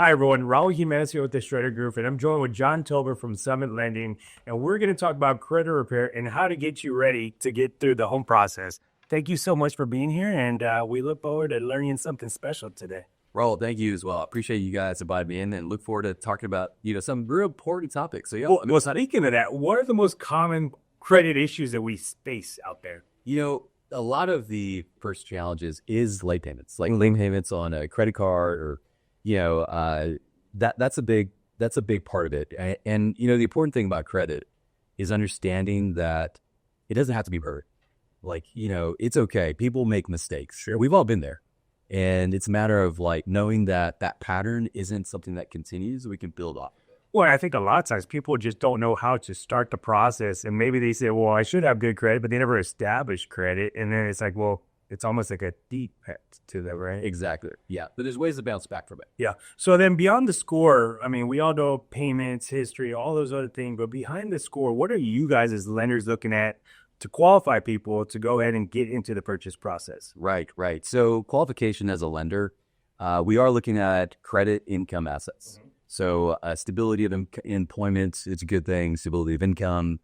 Hi, everyone. Raul Jimenez here with the Shredder Group, and I'm joined with John Tober from Summit Lending, and we're going to talk about credit repair and how to get you ready to get through the home process. Thank you so much for being here, and we look forward to learning something special today. Raul, thank you as well. I appreciate you guys inviting me in and look forward to talking about, some real important topics. So, Well, speaking of that, what are the most common credit issues that we face out there? a lot of the first challenges is late payments, like late payments on a credit card or, that's a big part of it. And the important thing about credit is understanding that it doesn't have to be perfect. Like, it's okay. People make mistakes. Sure. We've all been there. And it's a matter of knowing that that pattern isn't something that continues. We can build off. Well, I think a lot of times people just don't know how to start the process. And maybe they say, well, I should have good credit, but they never establish credit. And then it's like, well, it's almost like a defect to them, right? Exactly. Yeah. But there's ways to bounce back from it. Yeah. So then beyond the score, I mean, we all know payments, history, all those other things. But behind the score, what are you guys as lenders looking at to qualify people to go ahead and get into the purchase process? Right. So qualification as a lender, we are looking at credit, income, assets. Mm-hmm. So stability of employment is a good thing. Stability of income,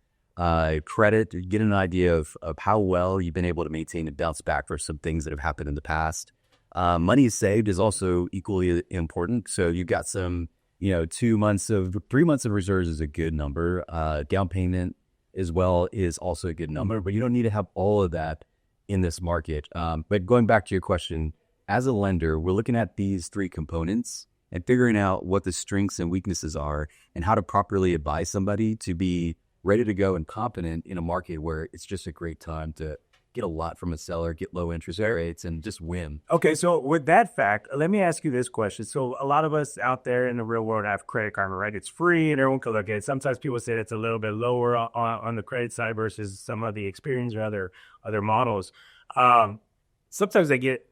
credit, get an idea of how well you've been able to maintain and bounce back for some things that have happened in the past. Money saved is also equally important. So you've got some, 3 months of reserves is a good number. Down payment as well is also a good number, but you don't need to have all of that in this market. But going back to your question, as a lender, we're looking at these 3 components and figuring out what the strengths and weaknesses are and how to properly advise somebody to be ready to go and confident in a market where it's just a great time to get a lot from a seller, get low interest rates, and just win. Okay, so with that fact, let me ask you this question. So a lot of us out there in the real world have Credit Karma, right? It's free and everyone can look at it. Sometimes people say it's a little bit lower on the credit side versus some of the Experian or other models. Sometimes they get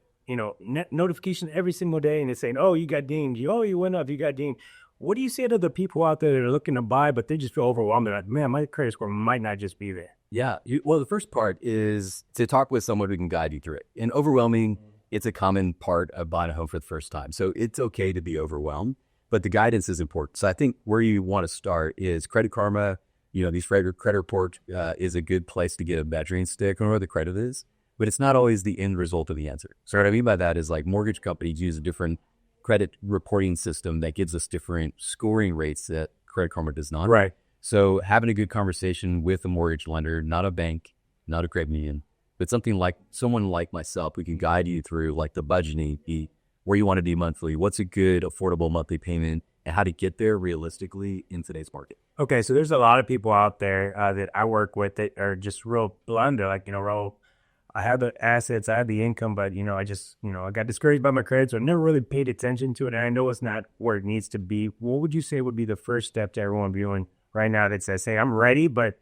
net notification every single day, and it's saying, "Oh, you got dinged. You went up. You got dinged." What do you say to the people out there that are looking to buy, but they just feel overwhelmed? They're like, "Man, my credit score might not just be there." Yeah. Well, the first part is to talk with someone who can guide you through it. And overwhelming, it's a common part of buying a home for the first time. So it's okay to be overwhelmed, but the guidance is important. So I think where you want to start is Credit Karma. These credit report is a good place to get a measuring stick on where the credit is. But it's not always the end result of the answer. So what I mean by that is mortgage companies use a different credit reporting system that gives us different scoring rates that Credit Karma does not. Right. So having a good conversation with a mortgage lender, not a bank, not a credit union, but someone like myself, we can guide you through the budgeting, where you want to be monthly, what's a good affordable monthly payment, and how to get there realistically in today's market. Okay, so there's a lot of people out there that I work with that are just real blunt. They're like, Raul, I have the assets, I have the income, but, I just, I got discouraged by my credit, so I never really paid attention to it. And I know it's not where it needs to be. What would you say would be the first step to everyone viewing right now that says, hey, I'm ready, but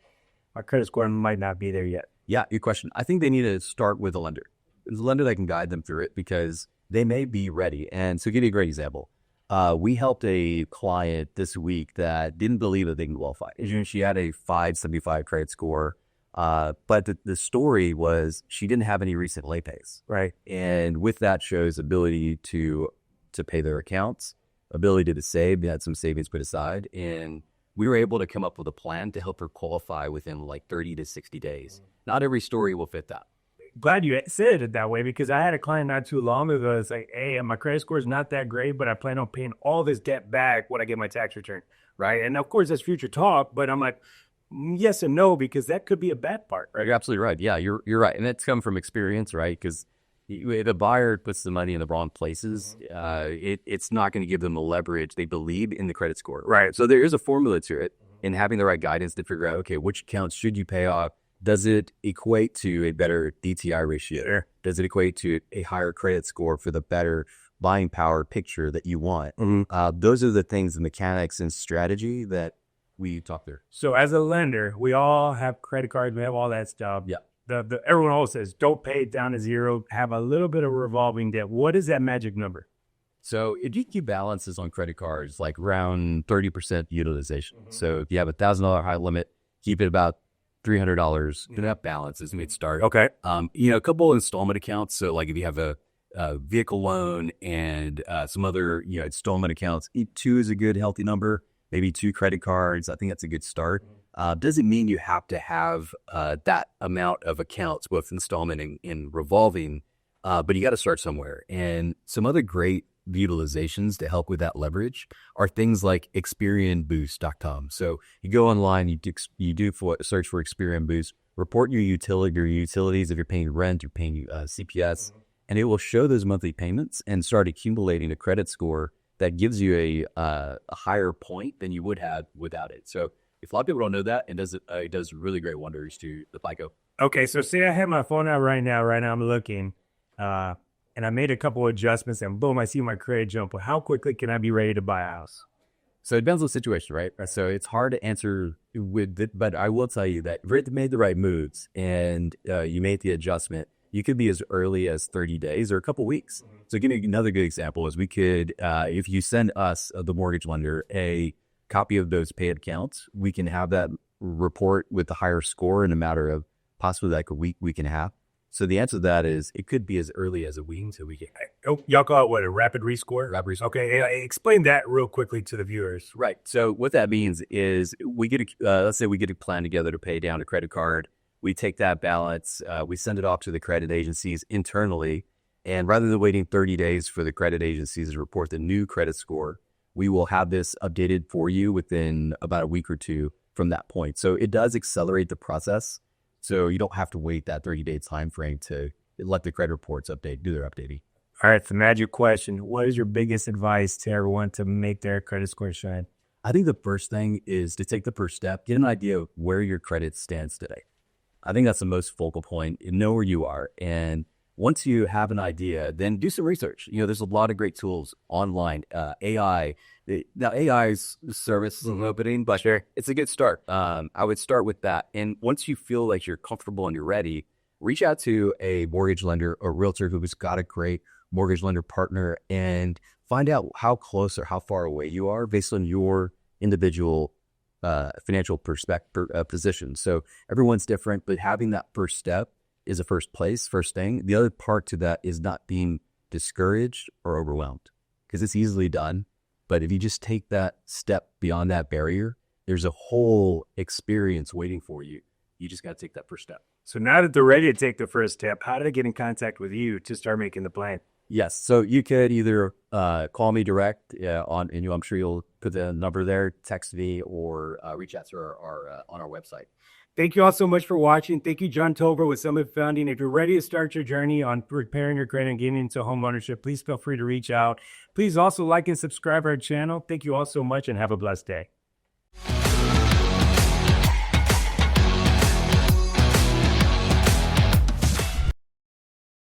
my credit score might not be there yet? Yeah, good question. I think they need to start with a lender. There's a lender that can guide them through it because they may be ready. And so give you a great example. We helped a client this week that didn't believe that they can qualify. She had a 575 credit score. But the story was she didn't have any recent late pays, right? And with that shows ability to pay their accounts, ability to save. They had some savings put aside, and we were able to come up with a plan to help her qualify within 30 to 60 days. Not every story will fit that. Glad you said it that way, because I had a client not too long ago that's like, hey, my credit score is not that great, but I plan on paying all this debt back when I get my tax return, right? And of course, that's future talk, but I'm like, yes and no, because that could be a bad part, right? You're absolutely right. Yeah, you're right. And that's come from experience, right? Because if the buyer puts the money in the wrong places, it's not going to give them the leverage they believe in the credit score. Right. So there is a formula to it, and having the right guidance to figure out, okay, which accounts should you pay off? Does it equate to a better DTI ratio? Sure. Does it equate to a higher credit score for the better buying power picture that you want? Those are the things, the mechanics and strategy that we talk through. So as a lender, we all have credit cards. We have all that stuff. Yeah. Everyone always says, don't pay it down to zero. Have a little bit of revolving debt. What is that magic number? So if you keep balances on credit cards, around 30% utilization. So if you have $1,000 high limit, keep it about $300. That balance is mid start. Okay. A couple installment accounts. So if you have a vehicle loan and some other installment accounts. Two is a good healthy number. Maybe 2 credit cards. I think that's a good start. Doesn't mean you have to have that amount of accounts, both installment and revolving, but you got to start somewhere. And some other great utilizations to help with that leverage are things like ExperianBoost.com. So you go online, search for Experian Boost, report your utilities. If you're paying rent, you're paying CPS, and it will show those monthly payments and start accumulating a credit score that gives you a higher point than you would have without it. So if a lot of people don't know that, it does really great wonders to the FICO. Okay, so say I have my phone out right now. Right now I'm looking, and I made a couple of adjustments, and boom, I see my credit jump. Well, how quickly can I be ready to buy a house? So it depends on the situation, right? So it's hard to answer with it, but I will tell you that if you made the right moves and you made the adjustment, you could be as early as 30 days or a couple weeks. So give me another good example is we could, if you send us, the mortgage lender, a copy of those paid accounts, we can have that report with the higher score in a matter of possibly like a week and a half. So the answer to that is it could be as early as a week to a week. Oh, y'all call it what, a rapid rescore? Rapid rescore. Okay, explain that real quickly to the viewers. Right. So what that means is we get let's say we get a plan together to pay down a credit card. We take that balance, we send it off to the credit agencies internally, and rather than waiting 30 days for the credit agencies to report the new credit score, we will have this updated for you within about a week or two from that point. So it does accelerate the process. So you don't have to wait that 30-day time frame to let the credit reports do their updating. All right, the magic question. What is your biggest advice to everyone to make their credit score shine? I think the first thing is to take the first step, get an idea of where your credit stands today. I think that's the most focal point. You know where you are. And once you have an idea, then do some research. There's a lot of great tools online, AI. Now, AI's service is opening, but sure, it's a good start. I would start with that. And once you feel like you're comfortable and you're ready, reach out to a mortgage lender or realtor who's got a great mortgage lender partner and find out how close or how far away you are based on your individual financial position. So everyone's different, but having that first step is a first thing. The other part to that is not being discouraged or overwhelmed because it's easily done. But if you just take that step beyond that barrier, there's a whole experience waiting for you. You just got to take that first step. So now that they're ready to take the first step, how do they get in contact with you to start making the plan? Yes. So you could either call me direct I'm sure you'll put the number there, text me, or reach out to our on our website. Thank you all so much for watching. Thank you, John Tober with Summit Founding. If you're ready to start your journey on preparing your credit and getting into homeownership, please feel free to reach out. Please also like and subscribe our channel. Thank you all so much and have a blessed day.